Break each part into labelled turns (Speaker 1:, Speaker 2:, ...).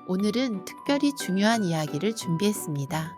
Speaker 1: 오늘은 특별히 중요한 이야기를 준비했습니다.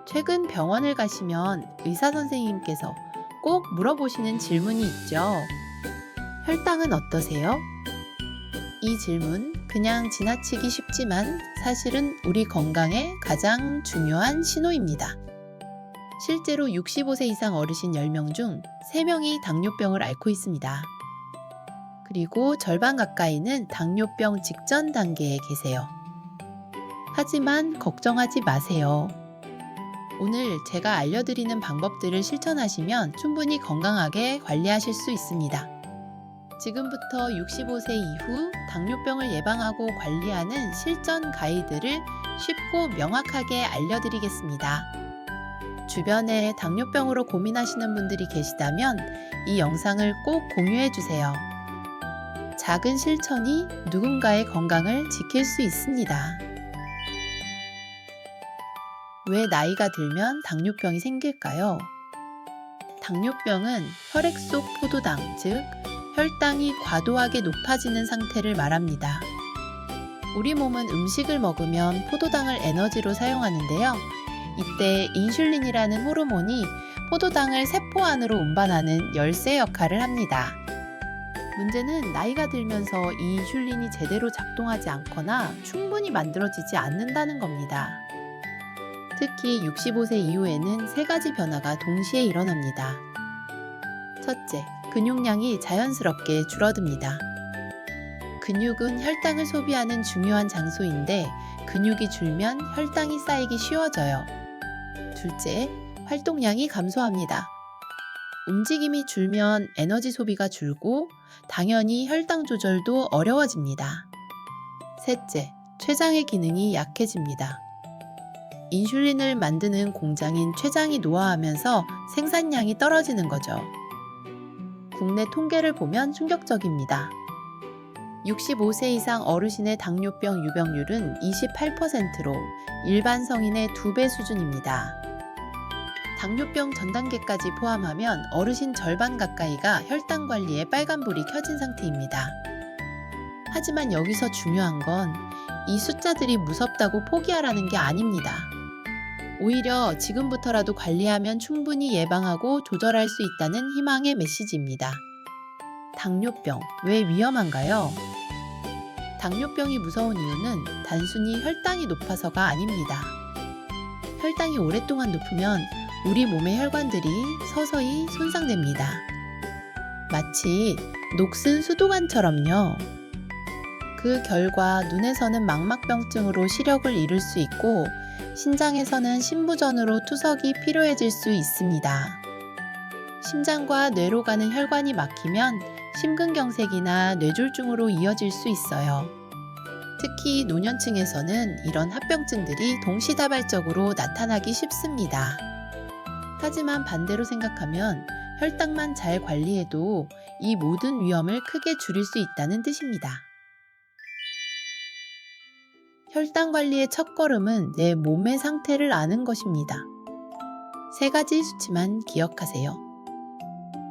Speaker 1: 최근 병원을 가시면 의사 선생님께서 꼭 물어보시는 질문이 있죠. 혈당은 어떠세요? 이 질문 그냥 지나치기 쉽지만 사실은 우리 건강에 가장 중요한 신호입니다. 실제로 65세 이상 어르신 10명 중 3명이 당뇨병을 앓고 있습니다. 그리고 절반 가까이는 당뇨병 직전 단계에 계세요. 하지만 걱정하지 마세요. 오늘 제가 알려드리는 방법들을 실천하시면 충분히 건강하게 관리하실 수 있습니다. 지금부터 65세 이후 당뇨병을 예방하고 관리하는 실전 가이드를 쉽고 명확하게 알려드리겠습니다. 주변에 당뇨병으로 고민하시는 분들이 계시다면 이 영상을 꼭 공유해주세요. 작은 실천이 누군가의 건강을 지킬 수 있습니다. 왜 나이가 들면 당뇨병이 생길까요? 당뇨병은 혈액 속 포도당, 즉 혈당이 과도하게 높아지는 상태를 말합니다. 우리 몸은 음식을 먹으면 포도당을 에너지로 사용하는데요. 이때 인슐린이라는 호르몬이 포도당을 세포 안으로 운반하는 열쇠 역할을 합니다. 문제는 나이가 들면서 이 인슐린이 제대로 작동하지 않거나 충분히 만들어지지 않는다는 겁니다. 특히 65세 이후에는 3가지 변화가 동시에 일어납니다. 첫째, 근육량이 자연스럽게 줄어듭니다. 근육은 혈당을 소비하는 중요한 장소인데 근육이 줄면 혈당이 쌓이기 쉬워져요. 둘째, 활동량이 감소합니다. 움직임이 줄면 에너지 소비가 줄고 당연히 혈당 조절도 어려워집니다. 셋째, 췌장의 기능이 약해집니다. 인슐린을 만드는 공장인 췌장이 노화하면서 생산량이 떨어지는 거죠. 국내 통계를 보면 충격적입니다. 65세 이상 어르신의 당뇨병 유병률은 28%로 일반 성인의 2배 수준입니다. 당뇨병 전 단계까지 포함하면 어르신 절반 가까이가 혈당 관리에 빨간불이 켜진 상태입니다. 하지만 여기서 중요한 건 이 숫자들이 무섭다고 포기하라는 게 아닙니다. 오히려 지금부터라도 관리하면 충분히 예방하고 조절할 수 있다는 희망의 메시지입니다. 당뇨병, 왜 위험한가요? 당뇨병이 무서운 이유는 단순히 혈당이 높아서가 아닙니다. 혈당이 오랫동안 높으면 우리 몸의 혈관들이 서서히 손상됩니다. 마치 녹슨 수도관처럼요. 그 결과 눈에서는 망막병증으로 시력을 잃을 수 있고 신장에서는 심부전으로 투석이 필요해질 수 있습니다. 심장과 뇌로 가는 혈관이 막히면 심근경색이나 뇌졸중으로 이어질 수 있어요. 특히 노년층에서는 이런 합병증들이 동시다발적으로 나타나기 쉽습니다. 하지만 반대로 생각하면 혈당만 잘 관리해도 이 모든 위험을 크게 줄일 수 있다는 뜻입니다. 혈당 관리의 첫걸음은 내 몸의 상태를 아는 것입니다. 3가지 수치만 기억하세요.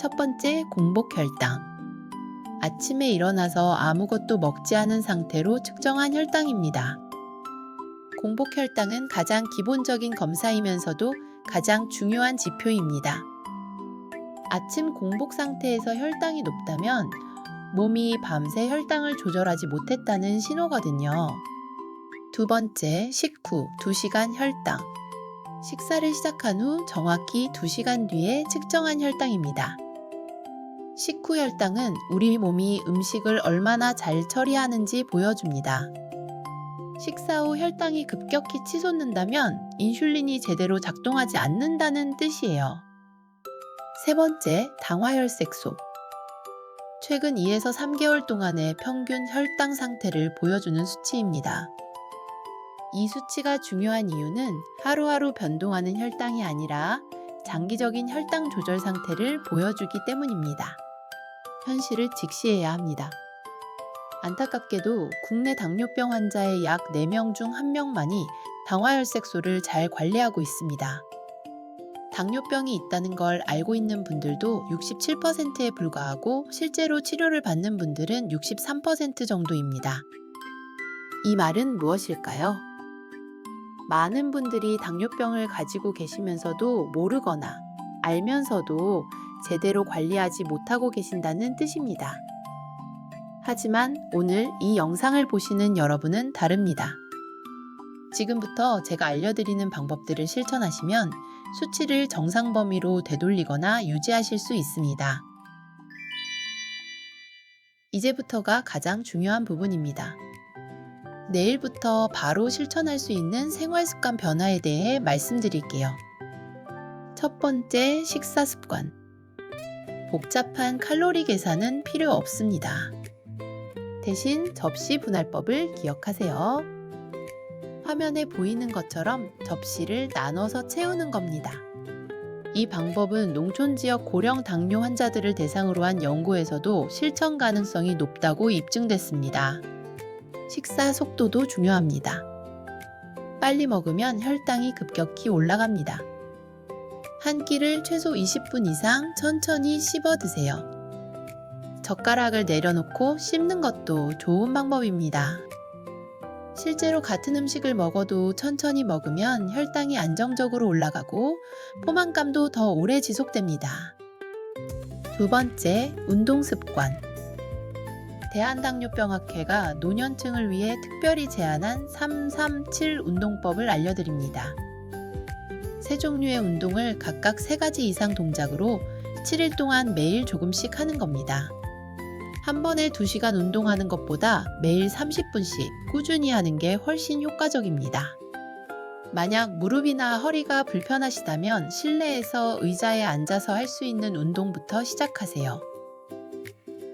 Speaker 1: 첫 번째, 공복혈당. 아침에 일어나서 아무것도 먹지 않은 상태로 측정한 혈당입니다. 공복혈당은 가장 기본적인 검사이면서도 가장 중요한 지표입니다. 아침 공복 상태에서 혈당이 높다면 몸이 밤새 혈당을 조절하지 못했다는 신호거든요. 두 번째, 식후 2시간 혈당. 식사를 시작한 후 정확히 2시간 뒤에 측정한 혈당입니다. 식후 혈당은 우리 몸이 음식을 얼마나 잘 처리하는지 보여줍니다. 식사 후 혈당이 급격히 치솟는다면 인슐린이 제대로 작동하지 않는다는 뜻이에요. 세 번째, 당화혈색소. 최근 2에서 3개월 동안의 평균 혈당 상태를 보여주는 수치입니다. 이 수치가 중요한 이유는 하루하루 변동하는 혈당이 아니라 장기적인 혈당 조절 상태를 보여주기 때문입니다. 현실을 직시해야 합니다. 안타깝게도 국내 당뇨병 환자의 약 4명 중 1명만이 당화혈색소를 잘 관리하고 있습니다. 당뇨병이 있다는 걸 알고 있는 분들도 67%에 불과하고 실제로 치료를 받는 분들은 63% 정도입니다. 이 말은 무엇일까요? 많은 분들이 당뇨병을 가지고 계시면서도 모르거나 알면서도 제대로 관리하지 못하고 계신다는 뜻입니다. 하지만 오늘 이 영상을 보시는 여러분은 다릅니다. 지금부터 제가 알려드리는 방법들을 실천하시면 수치를 정상 범위로 되돌리거나 유지하실 수 있습니다. 이제부터가 가장 중요한 부분입니다. 내일부터 바로 실천할 수 있는 생활습관 변화에 대해 말씀드릴게요. 첫 번째, 식사 습관. 복잡한 칼로리 계산은 필요 없습니다. 대신 접시 분할법을 기억하세요. 화면에 보이는 것처럼 접시를 나눠서 채우는 겁니다. 이 방법은 농촌 지역 고령 당뇨 환자들을 대상으로 한 연구에서도 실천 가능성이 높다고 입증됐습니다. 식사 속도도 중요합니다. 빨리 먹으면 혈당이 급격히 올라갑니다. 한 끼를 최소 20분 이상 천천히 씹어 드세요. 젓가락을 내려놓고 씹는 것도 좋은 방법입니다. 실제로 같은 음식을 먹어도 천천히 먹으면 혈당이 안정적으로 올라가고 포만감도 더 오래 지속됩니다. 두 번째, 운동 습관. 대한당뇨병학회가 노년층을 위해 특별히 제안한 337 운동법을 알려드립니다. 세 종류의 운동을 각각 3가지 이상 동작으로 7일 동안 매일 조금씩 하는 겁니다. 한 번에 2시간 운동하는 것보다 매일 30분씩 꾸준히 하는 게 훨씬 효과적입니다. 만약 무릎이나 허리가 불편하시다면 실내에서 의자에 앉아서 할 수 있는 운동부터 시작하세요.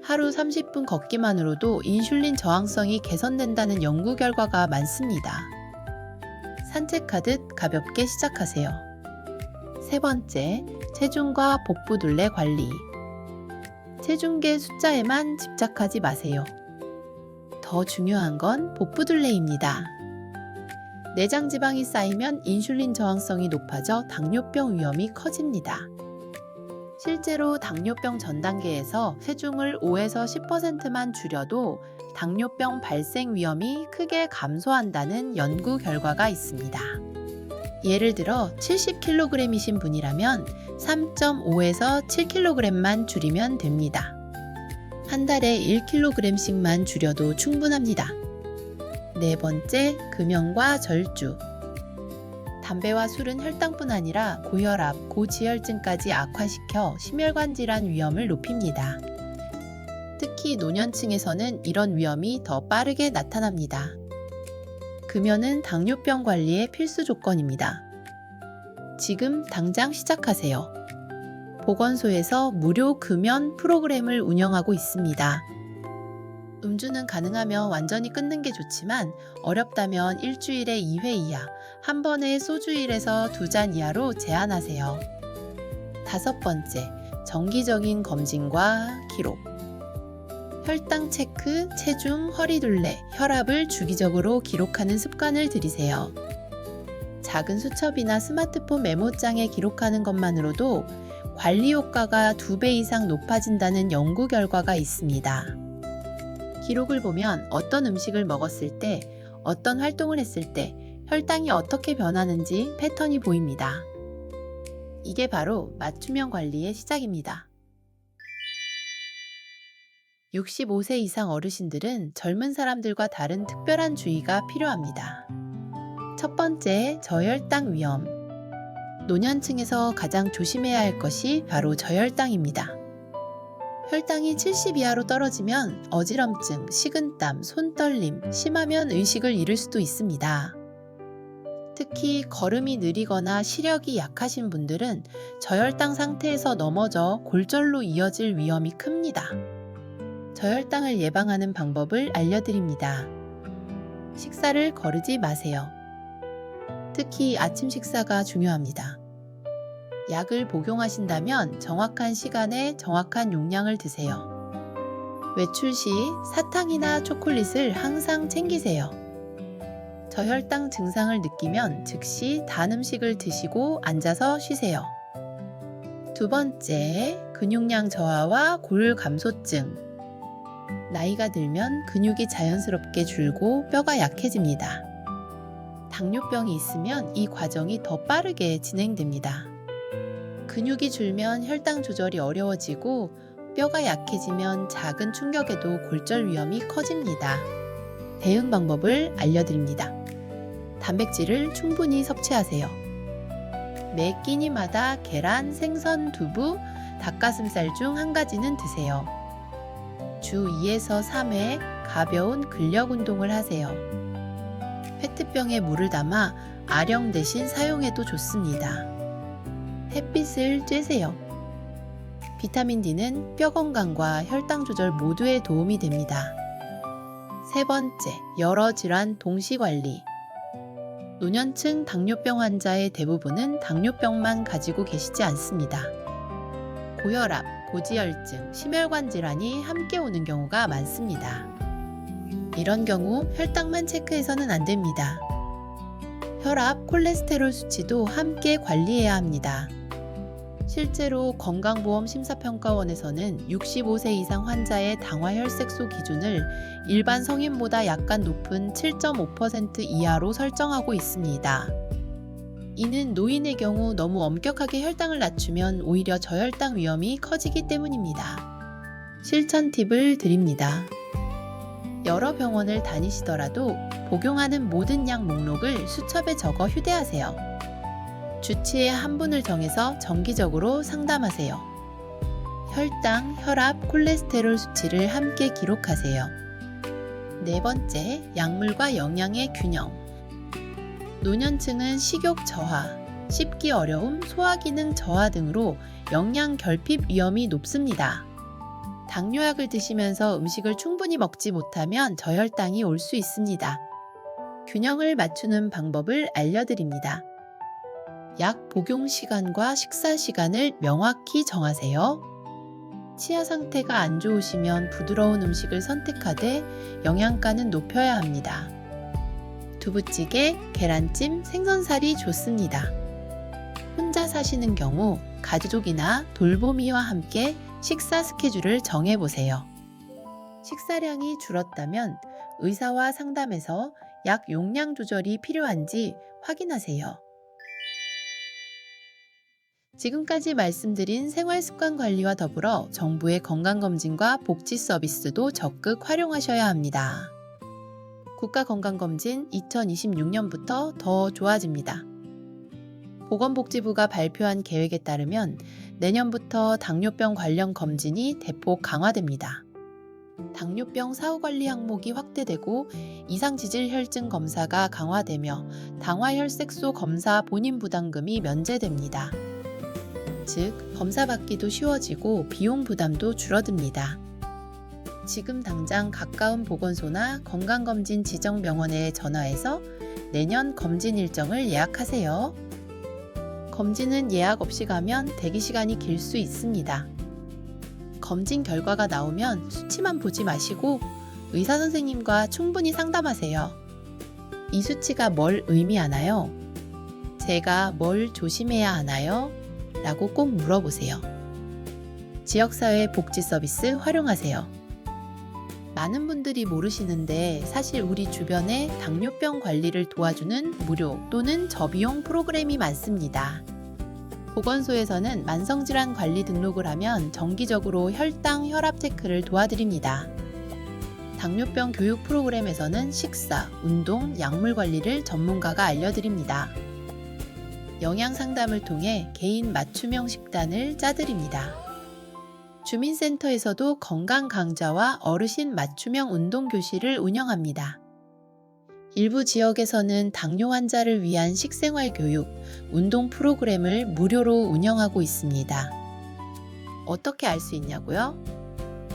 Speaker 1: 하루 30분 걷기만으로도 인슐린 저항성이 개선된다는 연구 결과가 많습니다. 산책하듯 가볍게 시작하세요. 세 번째, 체중과 복부둘레 관리. 체중계 숫자에만 집착하지 마세요. 더 중요한 건 복부둘레입니다. 내장 지방이 쌓이면 인슐린 저항성이 높아져 당뇨병 위험이 커집니다. 실제로 당뇨병 전 단계에서 체중을 5에서 10%만 줄여도 당뇨병 발생 위험이 크게 감소한다는 연구 결과가 있습니다. 예를 들어 70kg이신 분이라면 3.5에서 7kg만 줄이면 됩니다. 한 달에 1kg씩만 줄여도 충분합니다. 네 번째, 금연과 절주. 담배와 술은 혈당뿐 아니라 고혈압, 고지혈증까지 악화시켜 심혈관 질환 위험을 높입니다. 특히 노년층에서는 이런 위험이 더 빠르게 나타납니다. 금연은 당뇨병 관리의 필수 조건입니다. 지금 당장 시작하세요. 보건소에서 무료 금연 프로그램을 운영하고 있습니다. 음주는 가능하면 완전히 끊는 게 좋지만 어렵다면 일주일에 2회 이하, 한 번에 소주 1에서 2잔 이하로 제한하세요. 다섯 번째, 정기적인 검진과 기록. 혈당 체크, 체중, 허리둘레, 혈압을 주기적으로 기록하는 습관을 들이세요. 작은 수첩이나 스마트폰 메모장에 기록하는 것만으로도 관리 효과가 2배 이상 높아진다는 연구 결과가 있습니다. 기록을 보면 어떤 음식을 먹었을 때, 어떤 활동을 했을 때 혈당이 어떻게 변하는지 패턴이 보입니다. 이게 바로 맞춤형 관리의 시작입니다. 65세 이상 어르신들은 젊은 사람들과 다른 특별한 주의가 필요합니다. 첫 번째, 저혈당 위험. 노년층에서 가장 조심해야 할 것이 바로 저혈당입니다. 혈당이 70 이하로 떨어지면 어지럼증, 식은땀, 손떨림, 심하면 의식을 잃을 수도 있습니다. 특히 걸음이 느리거나 시력이 약하신 분들은 저혈당 상태에서 넘어져 골절로 이어질 위험이 큽니다. 저혈당을 예방하는 방법을 알려드립니다. 식사를 거르지 마세요. 특히 아침 식사가 중요합니다. 약을 복용하신다면 정확한 시간에 정확한 용량을 드세요. 외출 시 사탕이나 초콜릿을 항상 챙기세요. 저혈당 증상을 느끼면 즉시 단 음식을 드시고 앉아서 쉬세요. 두 번째, 근육량 저하와 골 감소증. 나이가 들면 근육이 자연스럽게 줄고 뼈가 약해집니다. 당뇨병이 있으면 이 과정이 더 빠르게 진행됩니다. 근육이 줄면 혈당 조절이 어려워지고 뼈가 약해지면 작은 충격에도 골절 위험이 커집니다. 대응 방법을 알려드립니다. 단백질을 충분히 섭취하세요. 매 끼니마다 계란, 생선, 두부, 닭가슴살 중 한 가지는 드세요. 주 2에서 3회 가벼운 근력 운동을 하세요. 페트병에 물을 담아 아령 대신 사용해도 좋습니다. 햇빛을 쬐세요. 비타민 D는 뼈 건강과 혈당 조절 모두에 도움이 됩니다. 세 번째, 여러 질환 동시 관리. 노년층 당뇨병 환자의 대부분은 당뇨병만 가지고 계시지 않습니다. 고혈압, 고지혈증, 심혈관 질환이 함께 오는 경우가 많습니다. 이런 경우 혈당만 체크해서는 안 됩니다. 혈압, 콜레스테롤 수치도 함께 관리해야 합니다. 실제로 건강보험심사평가원에서는 65세 이상 환자의 당화혈색소 기준을 일반 성인보다 약간 높은 7.5% 이하로 설정하고 있습니다. 이는 노인의 경우 너무 엄격하게 혈당을 낮추면 오히려 저혈당 위험이 커지기 때문입니다. 실천 팁을 드립니다. 여러 병원을 다니시더라도 복용하는 모든 약 목록을 수첩에 적어 휴대하세요. 주치의 한 분을 정해서 정기적으로 상담하세요. 혈당, 혈압, 콜레스테롤 수치를 함께 기록하세요. 네 번째, 약물과 영양의 균형. 노년층은 식욕 저하, 씹기 어려움, 소화기능 저하 등으로 영양 결핍 위험이 높습니다. 당뇨약을 드시면서 음식을 충분히 먹지 못하면 저혈당이 올 수 있습니다. 균형을 맞추는 방법을 알려드립니다. 약 복용 시간과 식사 시간을 명확히 정하세요. 치아 상태가 안 좋으시면 부드러운 음식을 선택하되 영양가는 높여야 합니다. 두부찌개, 계란찜, 생선살이 좋습니다. 혼자 사시는 경우 가족이나 돌보미와 함께 식사 스케줄을 정해보세요. 식사량이 줄었다면 의사와 상담해서 약 용량 조절이 필요한지 확인하세요. 지금까지 말씀드린 생활습관 관리와 더불어 정부의 건강검진과 복지 서비스도 적극 활용하셔야 합니다. 국가건강검진 2026년부터 더 좋아집니다. 보건복지부가 발표한 계획에 따르면 내년부터 당뇨병 관련 검진이 대폭 강화됩니다. 당뇨병 사후관리 항목이 확대되고 이상지질혈증 검사가 강화되며 당화혈색소 검사 본인 부담금이 면제됩니다. 즉, 검사 받기도 쉬워지고 비용 부담도 줄어듭니다. 지금 당장 가까운 보건소나 건강검진 지정 병원에 전화해서 내년 검진 일정을 예약하세요. 검진은 예약 없이 가면 대기 시간이 길 수 있습니다. 검진 결과가 나오면 수치만 보지 마시고 의사 선생님과 충분히 상담하세요. 이 수치가 뭘 의미하나요? 제가 뭘 조심해야 하나요? 라고 꼭 물어보세요. 지역사회 복지 서비스 활용하세요. 많은 분들이 모르시는데 사실 우리 주변에 당뇨병 관리를 도와주는 무료 또는 저비용 프로그램이 많습니다. 보건소에서는 만성질환 관리 등록을 하면 정기적으로 혈당, 혈압 체크를 도와드립니다. 당뇨병 교육 프로그램에서는 식사, 운동, 약물 관리를 전문가가 알려드립니다. 영양 상담을 통해 개인 맞춤형 식단을 짜드립니다. 주민센터에서도 건강 강좌와 어르신 맞춤형 운동 교실을 운영합니다. 일부 지역에서는 당뇨 환자를 위한 식생활 교육, 운동 프로그램을 무료로 운영하고 있습니다. 어떻게 알 수 있냐고요?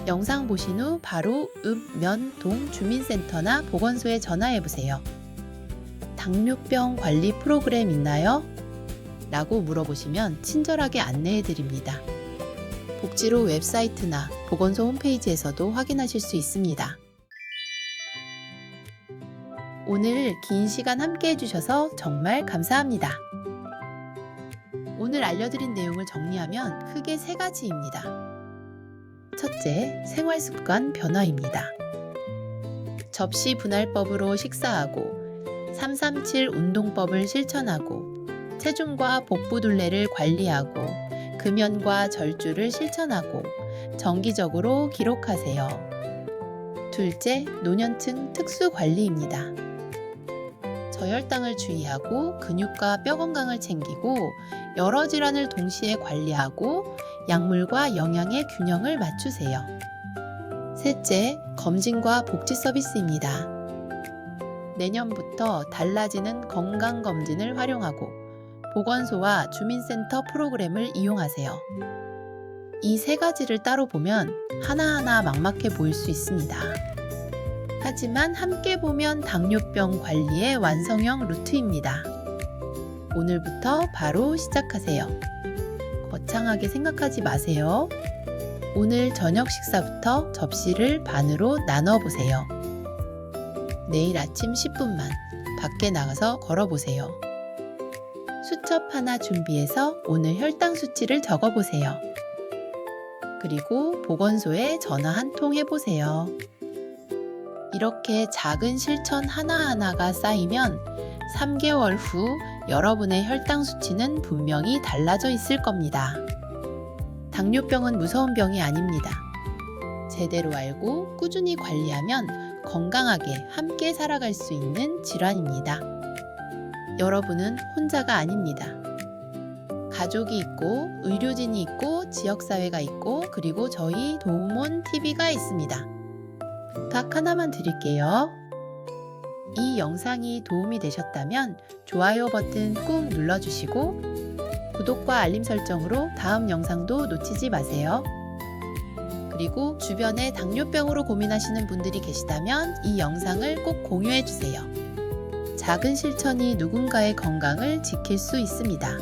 Speaker 1: 영상 보신 후 바로 읍, 면, 동 주민센터나 보건소에 전화해보세요. 당뇨병 관리 프로그램 있나요? 라고 물어보시면 친절하게 안내해드립니다. 복지로 웹사이트나 보건소 홈페이지에서도 확인하실 수 있습니다. 오늘 긴 시간 함께 해주셔서 정말 감사합니다. 오늘 알려드린 내용을 정리하면 크게 세 가지입니다. 첫째, 생활습관 변화입니다. 접시 분할법으로 식사하고 337 운동법을 실천하고 체중과 복부 둘레를 관리하고 금연과 절주를 실천하고 정기적으로 기록하세요. 둘째, 노년층 특수 관리입니다. 저혈당을 주의하고 근육과 뼈 건강을 챙기고 여러 질환을 동시에 관리하고 약물과 영양의 균형을 맞추세요. 셋째, 검진과 복지 서비스입니다. 내년부터 달라지는 건강검진을 활용하고 보건소와 주민센터 프로그램을 이용하세요. 이 세 가지를 따로 보면 하나하나 막막해 보일 수 있습니다. 하지만 함께 보면 당뇨병 관리의 완성형 루트입니다. 오늘부터 바로 시작하세요. 거창하게 생각하지 마세요. 오늘 저녁 식사부터 접시를 반으로 나눠보세요. 내일 아침 10분만 밖에 나가서 걸어보세요. 수첩 하나 준비해서 오늘 혈당 수치를 적어보세요. 그리고 보건소에 전화 한 통 해보세요. 이렇게 작은 실천 하나하나가 쌓이면 3개월 후 여러분의 혈당 수치는 분명히 달라져 있을 겁니다. 당뇨병은 무서운 병이 아닙니다. 제대로 알고 꾸준히 관리하면 건강하게 함께 살아갈 수 있는 질환입니다. 여러분은 혼자가 아닙니다. 가족이 있고 의료진이 있고 지역사회가 있고 그리고 저희 도움원 TV가 있습니다. 부탁 하나만 드릴게요. 이 영상이 도움이 되셨다면 좋아요 버튼 꾹 눌러주시고 구독과 알림 설정으로 다음 영상도 놓치지 마세요. 그리고 주변에 당뇨병으로 고민하시는 분들이 계시다면 이 영상을 꼭 공유해주세요. 작은 실천이 누군가의 건강을 지킬 수 있습니다.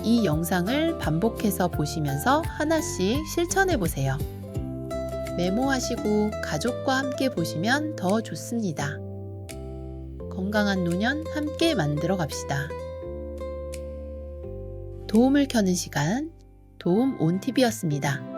Speaker 1: 이 영상을 반복해서 보시면서 하나씩 실천해보세요. 메모하시고 가족과 함께 보시면 더 좋습니다. 건강한 노년 함께 만들어 갑시다. 도움을 켜는 시간, 도움 온 TV였습니다.